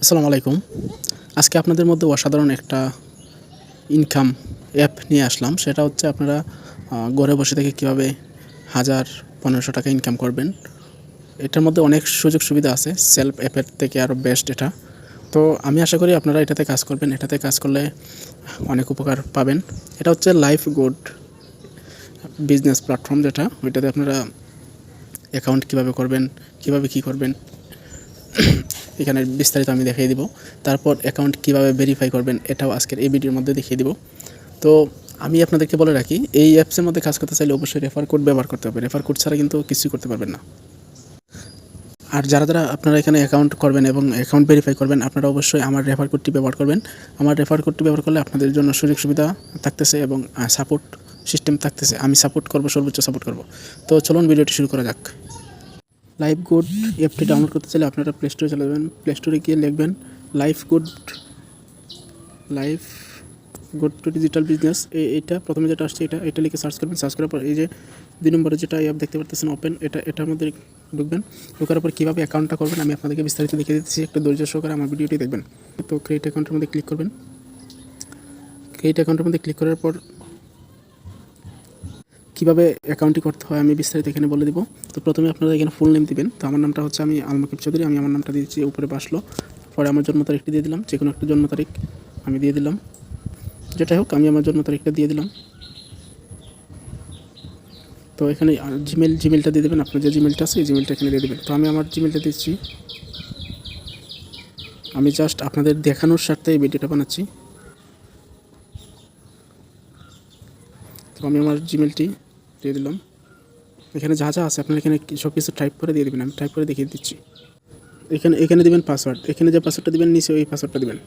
আসসালামু আলাইকুম। আজকে আপনাদের মধ্যে অসাধারণ একটা ইনকাম অ্যাপ নিয়ে আসলাম। সেটা হচ্ছে আপনারা ঘরে বসে থেকে কীভাবে ১,০০০-১,৫০০ টাকা ইনকাম করবেন। এটার মধ্যে অনেক সুযোগ সুবিধা আছে। সেলফ অ্যাপের থেকে আরও বেস্ট এটা। তো আমি আশা করি আপনারা এটাতে কাজ করবেন। এটাতে কাজ করলে অনেক উপকার পাবেন। এটা হচ্ছে লাইফ গুড বিজনেস প্ল্যাটফর্ম যেটা, ওইটাতে আপনারা অ্যাকাউন্ট কীভাবে করবেন, কীভাবে কী করবেন এখানে বিস্তারিত আমি দেখিয়ে দিব। তারপর অ্যাকাউন্ট কীভাবে ভেরিফাই করবেন এটাও আজকের এই ভিডিওর মধ্যে দেখিয়ে দিব। তো আমি আপনাদেরকে বলে রাখি, এই অ্যাপসের মধ্যে কাজ করতে চাইলে অবশ্যই রেফার কোড ব্যবহার করতে হবে। রেফার কোড ছাড়া কিন্তু কিছুই করতে পারবেন না। আর যারা আপনারা এখানে অ্যাকাউন্ট করবেন এবং অ্যাকাউন্ট ভেরিফাই করবেন, আপনারা অবশ্যই আমার রেফার কোডটি ব্যবহার করবেন। আমার রেফার কোডটি ব্যবহার করলে আপনাদের জন্য সুযোগ সুবিধা থাকতেছে এবং সাপোর্ট সিস্টেম থাকতেছে। আমি সাপোর্ট করব, সর্বোচ্চ সাপোর্ট করব। তো চলুন ভিডিওটি শুরু করা যাক। লাইফ গুড অ্যাপটি ডাউনলোড করতে চাইলে আপনারা প্লে স্টোরে চলে যাবেন। প্লে স্টোরে গিয়ে লিখবেন life good to digital business. এইটা প্রথমে যেটা আসছে এটা লিখে সার্চ করবেন। সার্চ করার পর এই যে ২ নম্বরে যেটা অ্যাপ দেখতে পারতেছেন ওপেন, এটার মধ্যে ঢুকবেন। ঢোকার পর কীভাবে অ্যাকাউন্টটা করবেন আমি আপনাদেরকে বিস্তারিত দেখিয়ে দিচ্ছি। একটু ধৈর্য সহকারে আমার ভিডিওটি দেখবেন। তো ক্রিয়েট অ্যাকাউন্টের মধ্যে ক্লিক করবেন। ক্রিয়েট অ্যাকাউন্টের মধ্যে ক্লিক করার পর কীভাবে অ্যাকাউন্টটি করতে হয় আমি বিস্তারিত এখানে বলে দিব। তো প্রথমে আপনারা এখানে ফুল নেম দিবেন। তো আমার নামটা হচ্ছে আমি আলমাকিব চৌধুরী। আমি আমার নামটা দিয়েছি, উপরে আসলো। পরে আমার জন্ম তারিখটি দিয়ে দিলাম, যে কোনো একটা জন্ম তারিখ আমি দিয়ে দিলাম। যেটাই হোক, আমি আমার জন্ম তারিখটা দিয়ে দিলাম। তো এখানে জিমেলটা দিয়ে দেবেন। আপনার যে জিমেলটা আছে এই জিমেলটা এখানে দিয়ে দেবেন। তো আমি আমার জিমেলটা দিচ্ছি। আমি জাস্ট আপনাদের দেখানোর স্বার্থে এই ভিডিওটা বানাচ্ছি। তো আমি আমার জিমেলটি দিয়ে দিলাম। এখানে যা যা আছে আপনারা এখানে সব কিছু টাইপ করে দিয়ে দেবেন। আমি টাইপ করে দেখিয়ে দিচ্ছি। এখানে দেবেন পাসওয়ার্ড। এখানে যে পাসওয়ার্ডটা দেবেন নিচে ওই পাসওয়ার্ডটা দেবেন।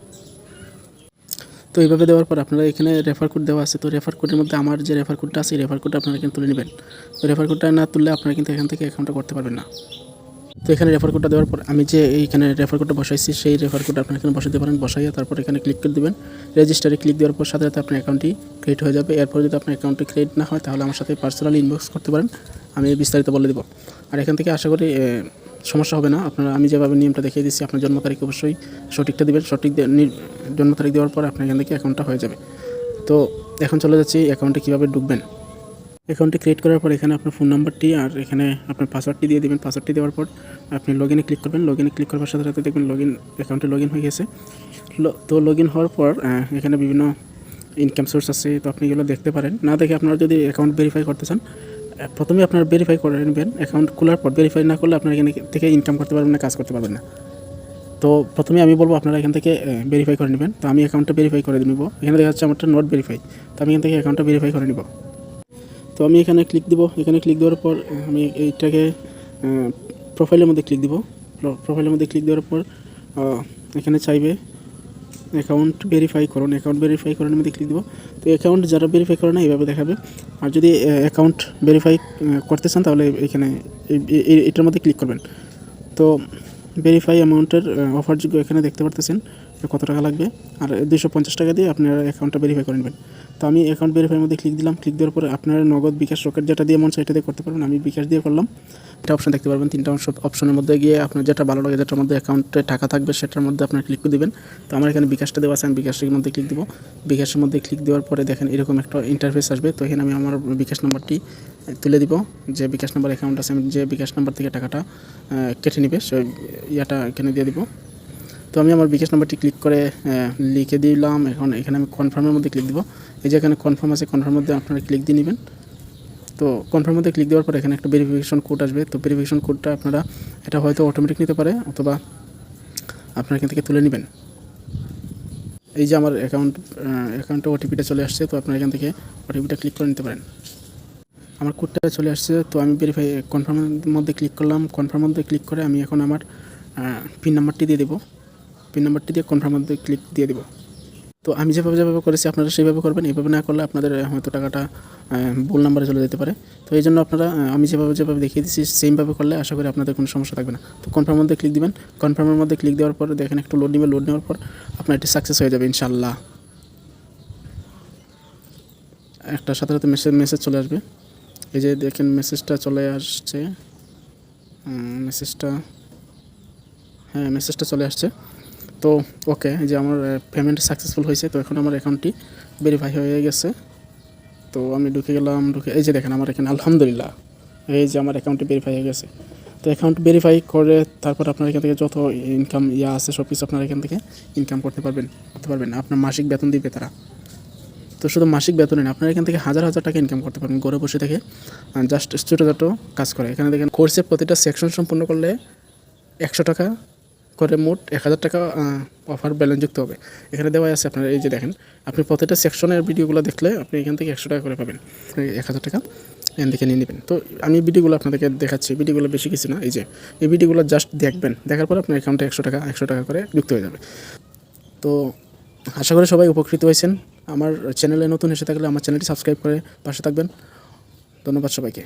তো এইভাবে দেওয়ার পর আপনারা এখানে রেফার কোড দেওয়া আছে। তো রেফার কোডের মধ্যে আমার যে রেফার কোডটা আছে এই রেফার কোডটা আপনারা এখানে তুলে নেবেন। তো রেফার কোডটা না তুললে আপনারা কিন্তু এখান থেকে অ্যাকাউন্টটা করতে পারবেন না। তো এখানে রেফার কোডটা দেওয়ার পর আমি যে এইখানে রেফার কোডটা বসাইছি সেই রেফার কোডটা আপনারা এখানে বসাতে পারেন। বসাইয়া তারপর এখানে ক্লিক করে দেবেন। রেজিস্টারে ক্লিক দেওয়ার পর সাথে সাথে আপনার অ্যাকাউন্টটি ক্রিয়েট হয়ে যাবে। এরপর যদি আপনার অ্যাকাউন্টটি ক্রিয়েট না হয় তাহলে আমার সাথে পার্সোনালি ইনবক্স করতে পারেন, আমি বিস্তারিত বলে দেবো। আর এখান থেকে আশা করি সমস্যা হবে না। আপনারা আমি যেভাবে নিয়মটা দেখিয়ে দিচ্ছি, আপনার জন্ম তারিখ অবশ্যই সঠিকটা দেবেন। সঠিক জন্ম তারিখ দেওয়ার পর আপনার এখান থেকে অ্যাকাউন্টটা হয়ে যাবে। তো এখন চলে যাচ্ছি অ্যাকাউন্টে কীভাবে ঢুকবেন। অ্যাকাউন্টটি ক্রিয়েট করার পর এখানে আপনার ফোন নাম্বারটি আর এখানে আপনার পাসওয়ার্ডটি দিয়ে দেবেন। পাসওয়ার্ডটি দেওয়ার পর আপনি লগইনে ক্লিক করবেন। লগইনে ক্লিক করার সাথে সাথে দেখবেন অ্যাকাউন্টে লগ ইন হয়ে গেছে। তো লগ ইন হওয়ার পর এখানে বিভিন্ন ইনকাম সোর্স আছে, তো আপনি এগুলো দেখতে পারেন। না দেখে আপনারা যদি অ্যাকাউন্ট ভেরিফাই করতে চান, প্রথমে আপনারা ভেরিফাই করে নেবেন। অ্যাকাউন্ট খোলার পর ভেরিফাই না করলে আপনারা এখানে থেকে ইনকাম করতে পারবেন না, কাজ করতে পারবেন না। তো প্রথমে আমি বলবো আপনারা এখান থেকে ভেরিফাই করে নেবেন। তো আমি অ্যাকাউন্টটা ভেরিফাই করে নেব। এখানে দেখা যাচ্ছে আমারটা নট ভেরিফাই। তো আমি এখান থেকে অ্যাকাউন্টটা ভেরিফাই করে নেব। তো আমি এখানে ক্লিক দিব। এখানে ক্লিক দেওয়ার পর আমি এইটাকে প্রোফাইলের মধ্যে ক্লিক দিব। প্রোফাইলের মধ্যে ক্লিক দেওয়ার পর এখানে চাইবে অ্যাকাউন্ট ভেরিফাই করুন। অ্যাকাউন্ট ভেরিফাই করার মধ্যে ক্লিক দিব। তো অ্যাকাউন্ট যারা ভেরিফাই করে না এইভাবে দেখাবে। আর যদি অ্যাকাউন্ট ভেরিফাই করতে চান তাহলে এখানে এটার মধ্যে ক্লিক করবেন। তো ভেরিফাই অ্যামাউন্টের অফারযোগ্য এখানে দেখতে পারতেছেন কত টাকা লাগবে। আর 250 টাকা দিয়ে আপনারা অ্যাকাউন্টটা ভেরিফাই করে নেবেন। তো আমি অ্যাকাউন্ট ভেরিফাইয়ের মধ্যে ক্লিক দিলাম। ক্লিক দেওয়ার পরে আপনারা নগদ, বিকাশ, রকেট যেটা দিয়ে মন চায় এটা দিয়ে করতে পারবেন। আমি বিকাশ দিয়ে করলাম। এটা অপশন দেখতে পারবেন। 3টা অপশনের মধ্যে গিয়ে আপনার যেটা ভালো লাগে, যেটার মধ্যে অ্যাকাউন্টে টাকা থাকবে সেটার মধ্যে আপনার ক্লিক করে দেবেন। তো আমার এখানে বিকাশটা দেওয়া আছে, আমি বিকাশের মধ্যে ক্লিক দিব। বিকাশের মধ্যে ক্লিক দেওয়ার পরে দেখেন এরকম একটা ইন্টারফেস আসবে। তো এখানে আমি আমার বিকাশ নাম্বারটি তুলে দিব। যে বিকাশ নাম্বার অ্যাকাউন্ট আছে, আমি যে বিকাশ নাম্বার থেকে টাকাটা কেটে নেবে সেই ইয়াটা এখানে দিয়ে দিব। তো আমি আমার বিকাশ নাম্বারটি ক্লিক করে লিখে দিলাম। এখন এখানে আমি কনফার্মের মধ্যে ক্লিক দিব। এই যে এখানে কনফার্ম আছে, কনফার্মের মধ্যে আপনারা ক্লিক দিয়ে নেবেন। তো কনফার্মের মধ্যে ক্লিক দেওয়ার পর এখানে একটা ভেরিফিকেশন কোড আসবে। তো ভেরিফিকেশন কোডটা আপনারা এটা হয়তো অটোমেটিক নিতে পারে অথবা আপনারা এখান থেকে তুলে নেবেন। এই যে আমার অ্যাকাউন্টে ওটিপিটা চলে আসছে। তো আপনারা এখান থেকে ওটিপিটা ক্লিক করে নিতে পারেন। আমার কোডটা চলে আসছে। তো আমি ভেরিফাই কনফার্মের মধ্যে ক্লিক করলাম। কনফার্মের মধ্যে ক্লিক করে আমি এখন আমার পিন নাম্বারটি দিয়ে দেবো। পিন নাম্বারটি দিয়ে কনফার্মের মধ্যে ক্লিক দিয়ে দেবো। তো আমি যেভাবে করেছি আপনারা সেইভাবে করবেন। এইভাবে না করলে আপনাদের হয়তো টাকাটা ভুল নাম্বারে চলে যেতে পারে। তো এই জন্য আপনারা আমি যেভাবে দেখিয়ে দিচ্ছি সেমভাবে করলে আশা করি আপনাদের কোনো সমস্যা থাকবে না। তো কনফার্মের মধ্যে ক্লিক দিবেন। কনফার্মের মধ্যে ক্লিক দেওয়ার পর দেখেন একটু লোড নেবে। লোড নেওয়ার পর আপনার এটি সাকসেস হয়ে যাবে ইনশাল্লাহ। একটা সাথে সাথে মেসেজ চলে আসবে। এই যে দেখেন মেসেজটা চলে আসছে। মেসেজটা চলে আসছে। তো ওকে, যে আমার পেমেন্ট সাকসেসফুল হয়েছে। তো এখন আমার অ্যাকাউন্টটি ভেরিফাই হয়ে গেছে। তো আমি ঢুকে গেলাম, এই যে দেখেন আমার এখানে আলহামদুলিল্লাহ এই যে আমার অ্যাকাউন্টটি ভেরিফাই হয়ে গেছে। তো অ্যাকাউন্ট ভেরিফাই করে তারপর আপনার এখান থেকে যত ইনকাম আছে সব কিছু আপনার এখান থেকে ইনকাম করতে পারবেন। আপনার মাসিক বেতন দিবে তারা। তো শুধু মাসিক বেতনে না, আপনার এখান থেকে হাজার হাজার টাকা ইনকাম করতে পারবেন ঘরে বসে থেকে। জাস্ট ছোটো কাজ করে। এখানে দেখেন কোর্সের প্রতিটা সেকশন সম্পূর্ণ করলে 100 টাকা করে মোট 1000 টাকা অফার ব্যালেন্স যুক্ত হবে। এখানে দেওয়া আছে আপনার, এই যে দেখেন, আপনি প্রতিটা সেকশনের ভিডিওগুলো দেখলে আপনি এখান থেকে 100 টাকা করে পাবেন। 1000 টাকা এখান থেকে নিয়ে নেবেন। তো আমি ভিডিওগুলো আপনাদেরকে দেখাচ্ছি। ভিডিওগুলো বেশি কিছু না, এই যে এই ভিডিওগুলো জাস্ট দেখবেন, দেখার পর আপনার অ্যাকাউন্টে 100 টাকা করে যুক্ত হয়ে যাবে। তো আশা করি সবাই উপকৃত হয়েছেন। আমার চ্যানেলে নতুন এসে থাকলে আমার চ্যানেলটি সাবস্ক্রাইব করে পাশে থাকবেন। ধন্যবাদ সবাইকে।